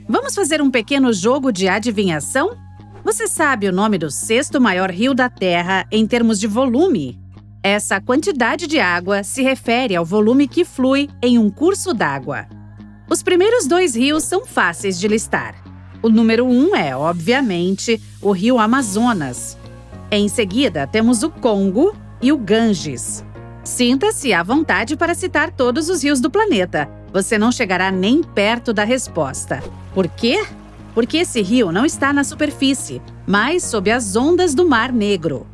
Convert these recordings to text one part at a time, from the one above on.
Vamos fazer um pequeno jogo de adivinhação? Você sabe o nome do sexto maior rio da Terra em termos de volume? Essa quantidade de água se refere ao volume que flui em um curso d'água. Os primeiros 2 rios são fáceis de listar. O número 1 é, obviamente, o rio Amazonas. Em seguida, temos o Congo e o Ganges. Sinta-se à vontade para citar todos os rios do planeta. Você não chegará nem perto da resposta. Por quê? Porque esse rio não está na superfície, mas sob as ondas do Mar Negro.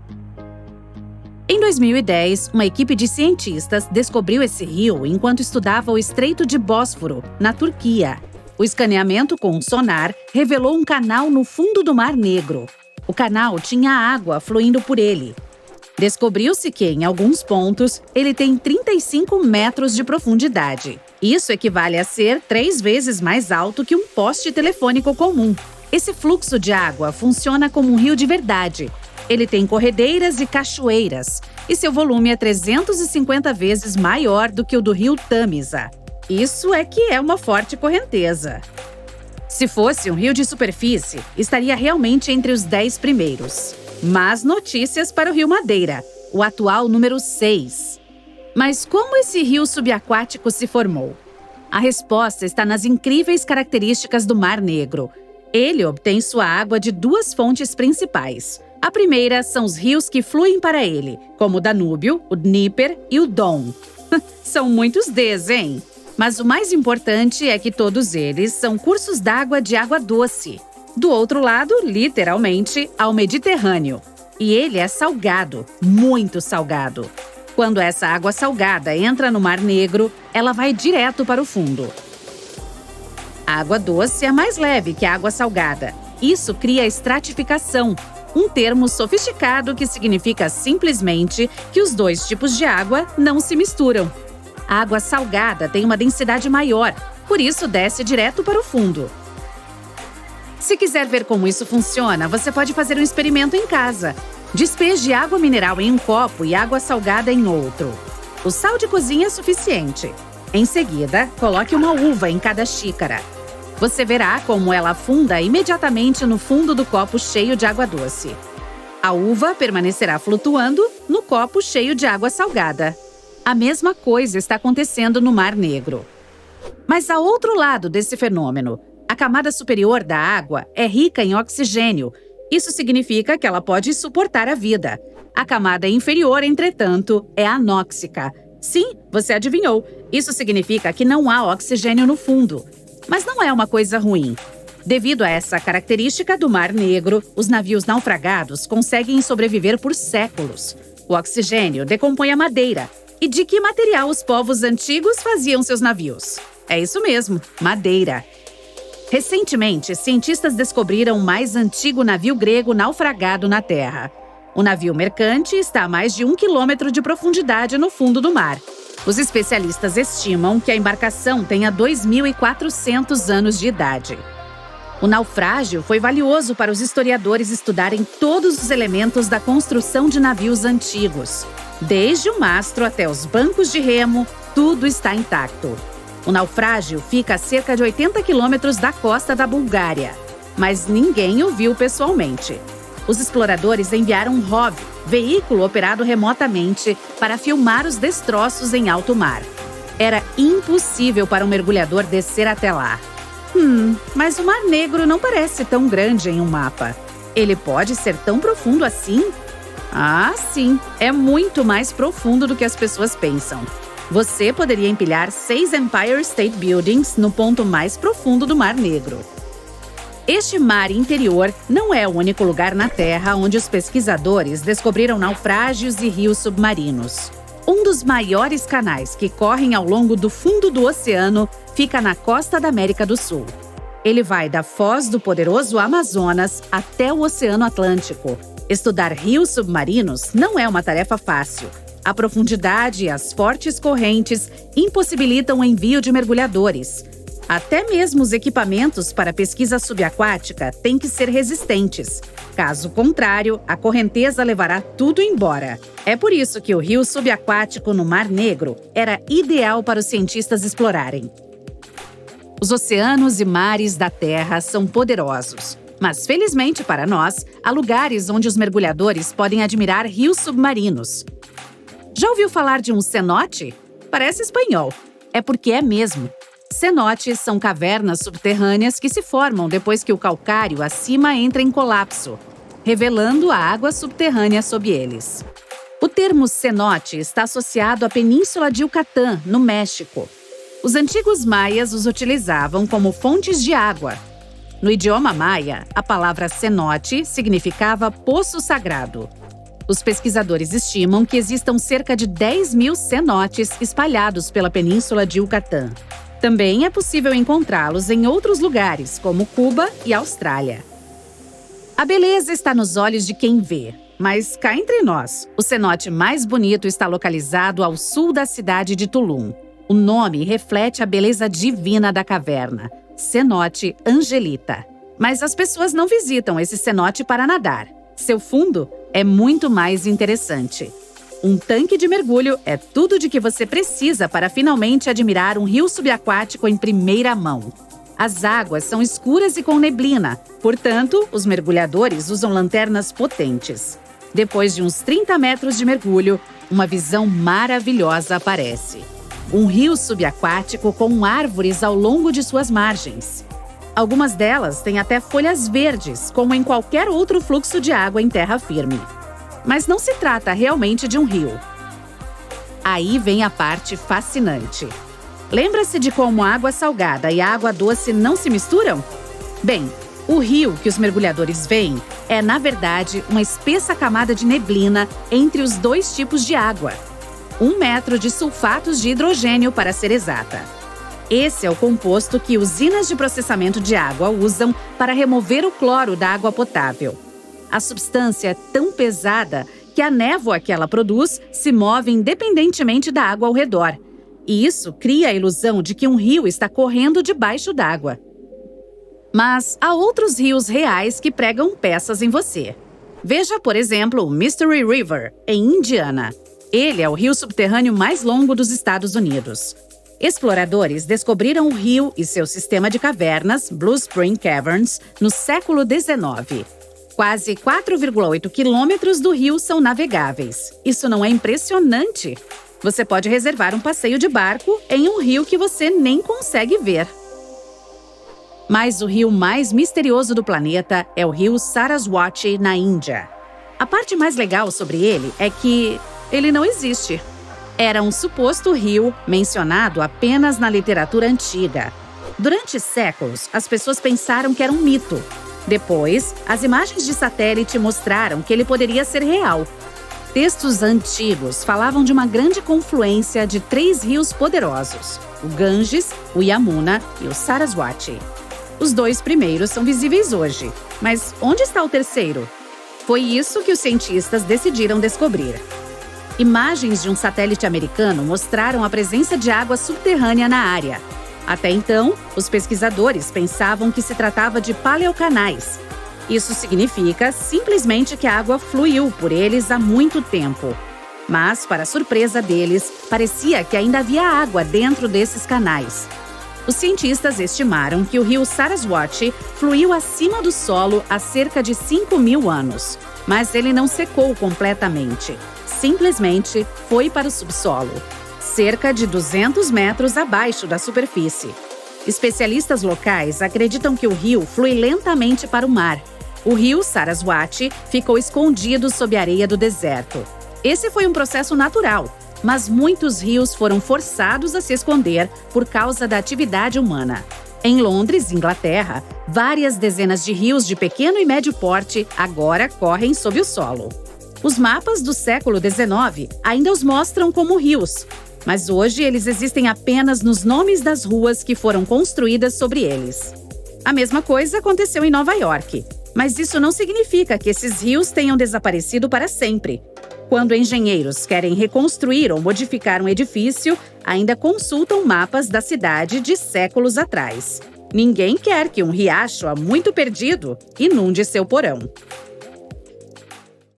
Em 2010, uma equipe de cientistas descobriu esse rio enquanto estudava o Estreito de Bósforo, na Turquia. O escaneamento com um sonar revelou um canal no fundo do Mar Negro. O canal tinha água fluindo por ele. Descobriu-se que, em alguns pontos, ele tem 35 metros de profundidade. Isso equivale a ser 3 vezes mais alto que um poste telefônico comum. Esse fluxo de água funciona como um rio de verdade. Ele tem corredeiras e cachoeiras, e seu volume é 350 vezes maior do que o do rio Tamisa. Isso é que é uma forte correnteza. Se fosse um rio de superfície, estaria realmente entre os 10 primeiros. Más notícias para o Rio Madeira, o atual número 6. Mas como esse rio subaquático se formou? A resposta está nas incríveis características do Mar Negro. Ele obtém sua água de 2 fontes principais. A primeira são os rios que fluem para ele, como o Danúbio, o Dnieper e o Don. São muitos Ds, hein? Mas o mais importante é que todos eles são cursos d'água de água doce. Do outro lado, literalmente, há o Mediterrâneo. E ele é salgado, muito salgado. Quando essa água salgada entra no Mar Negro, ela vai direto para o fundo. A água doce é mais leve que a água salgada. Isso cria estratificação, um termo sofisticado que significa simplesmente que os 2 tipos de água não se misturam. A água salgada tem uma densidade maior, por isso desce direto para o fundo. Se quiser ver como isso funciona, você pode fazer um experimento em casa. Despeje água mineral em um copo e água salgada em outro. O sal de cozinha é suficiente. Em seguida, coloque uma uva em cada xícara. Você verá como ela afunda imediatamente no fundo do copo cheio de água doce. A uva permanecerá flutuando no copo cheio de água salgada. A mesma coisa está acontecendo no Mar Negro. Mas ao outro lado desse fenômeno, a camada superior da água é rica em oxigênio. Isso significa que ela pode suportar a vida. A camada inferior, entretanto, é anóxica. Sim, você adivinhou. Isso significa que não há oxigênio no fundo. Mas não é uma coisa ruim. Devido a essa característica do Mar Negro, os navios naufragados conseguem sobreviver por séculos. O oxigênio decompõe a madeira. E de que material os povos antigos faziam seus navios? É isso mesmo, madeira. Recentemente, cientistas descobriram o mais antigo navio grego naufragado na Terra. O navio mercante está a mais de 1 quilômetro de profundidade no fundo do mar. Os especialistas estimam que a embarcação tenha 2.400 anos de idade. O naufrágio foi valioso para os historiadores estudarem todos os elementos da construção de navios antigos. Desde o mastro até os bancos de remo, tudo está intacto. O naufrágio fica a cerca de 80 quilômetros da costa da Bulgária, mas ninguém o viu pessoalmente. Os exploradores enviaram um ROV, veículo operado remotamente, para filmar os destroços em alto mar. Era impossível para um mergulhador descer até lá. Mas o Mar Negro não parece tão grande em um mapa. Ele pode ser tão profundo assim? Ah, sim, é muito mais profundo do que as pessoas pensam. Você poderia empilhar 6 Empire State Buildings no ponto mais profundo do Mar Negro. Este mar interior não é o único lugar na Terra onde os pesquisadores descobriram naufrágios e rios submarinos. Um dos maiores canais que correm ao longo do fundo do oceano fica na costa da América do Sul. Ele vai da foz do poderoso Amazonas até o Oceano Atlântico. Estudar rios submarinos não é uma tarefa fácil. A profundidade e as fortes correntes impossibilitam o envio de mergulhadores. Até mesmo os equipamentos para pesquisa subaquática têm que ser resistentes. Caso contrário, a correnteza levará tudo embora. É por isso que o rio subaquático no Mar Negro era ideal para os cientistas explorarem. Os oceanos e mares da Terra são poderosos, mas felizmente para nós, há lugares onde os mergulhadores podem admirar rios submarinos. Já ouviu falar de um cenote? Parece espanhol. É porque é mesmo. Cenotes são cavernas subterrâneas que se formam depois que o calcário acima entra em colapso, revelando a água subterrânea sob eles. O termo cenote está associado à Península de Yucatán, no México. Os antigos maias os utilizavam como fontes de água. No idioma maia, a palavra cenote significava poço sagrado. Os pesquisadores estimam que existam cerca de 10.000 cenotes espalhados pela Península de Yucatán. Também é possível encontrá-los em outros lugares, como Cuba e Austrália. A beleza está nos olhos de quem vê. Mas cá entre nós, o cenote mais bonito está localizado ao sul da cidade de Tulum. O nome reflete a beleza divina da caverna, Cenote Angelita. Mas as pessoas não visitam esse cenote para nadar. Seu fundo é muito mais interessante. Um tanque de mergulho é tudo de que você precisa para finalmente admirar um rio subaquático em primeira mão. As águas são escuras e com neblina, portanto, os mergulhadores usam lanternas potentes. Depois de uns 30 metros de mergulho, uma visão maravilhosa aparece. Um rio subaquático com árvores ao longo de suas margens. Algumas delas têm até folhas verdes, como em qualquer outro fluxo de água em terra firme. Mas não se trata realmente de um rio. Aí vem a parte fascinante. Lembra-se de como a água salgada e a água doce não se misturam? Bem, o rio que os mergulhadores veem é, na verdade, uma espessa camada de neblina entre os dois tipos de água. 1 metro de sulfatos de hidrogênio, para ser exata. Esse é o composto que usinas de processamento de água usam para remover o cloro da água potável. A substância é tão pesada que a névoa que ela produz se move independentemente da água ao redor. E isso cria a ilusão de que um rio está correndo debaixo d'água. Mas há outros rios reais que pregam peças em você. Veja, por exemplo, o Mystery River, em Indiana. Ele é o rio subterrâneo mais longo dos Estados Unidos. Exploradores descobriram o rio e seu sistema de cavernas, Blue Spring Caverns, no século XIX. Quase 4,8 quilômetros do rio são navegáveis. Isso não é impressionante? Você pode reservar um passeio de barco em um rio que você nem consegue ver. Mas o rio mais misterioso do planeta é o rio Saraswati, na Índia. A parte mais legal sobre ele é que ele não existe. Era um suposto rio mencionado apenas na literatura antiga. Durante séculos, as pessoas pensaram que era um mito. Depois, as imagens de satélite mostraram que ele poderia ser real. Textos antigos falavam de uma grande confluência de 3 rios poderosos: o Ganges, o Yamuna e o Saraswati. Os 2 primeiros são visíveis hoje, mas onde está o terceiro? Foi isso que os cientistas decidiram descobrir. Imagens de um satélite americano mostraram a presença de água subterrânea na área. Até então, os pesquisadores pensavam que se tratava de paleocanais. Isso significa simplesmente que a água fluiu por eles há muito tempo. Mas, para surpresa deles, parecia que ainda havia água dentro desses canais. Os cientistas estimaram que o rio Saraswati fluiu acima do solo há cerca de 5.000 anos. Mas ele não secou completamente. Simplesmente foi para o subsolo, cerca de 200 metros abaixo da superfície. Especialistas locais acreditam que o rio flui lentamente para o mar. O rio Saraswati ficou escondido sob a areia do deserto. Esse foi um processo natural, mas muitos rios foram forçados a se esconder por causa da atividade humana. Em Londres, Inglaterra, várias dezenas de rios de pequeno e médio porte agora correm sob o solo. Os mapas do século XIX ainda os mostram como rios, mas hoje eles existem apenas nos nomes das ruas que foram construídas sobre eles. A mesma coisa aconteceu em Nova York, mas isso não significa que esses rios tenham desaparecido para sempre. Quando engenheiros querem reconstruir ou modificar um edifício, ainda consultam mapas da cidade de séculos atrás. Ninguém quer que um riacho há muito perdido inunde seu porão.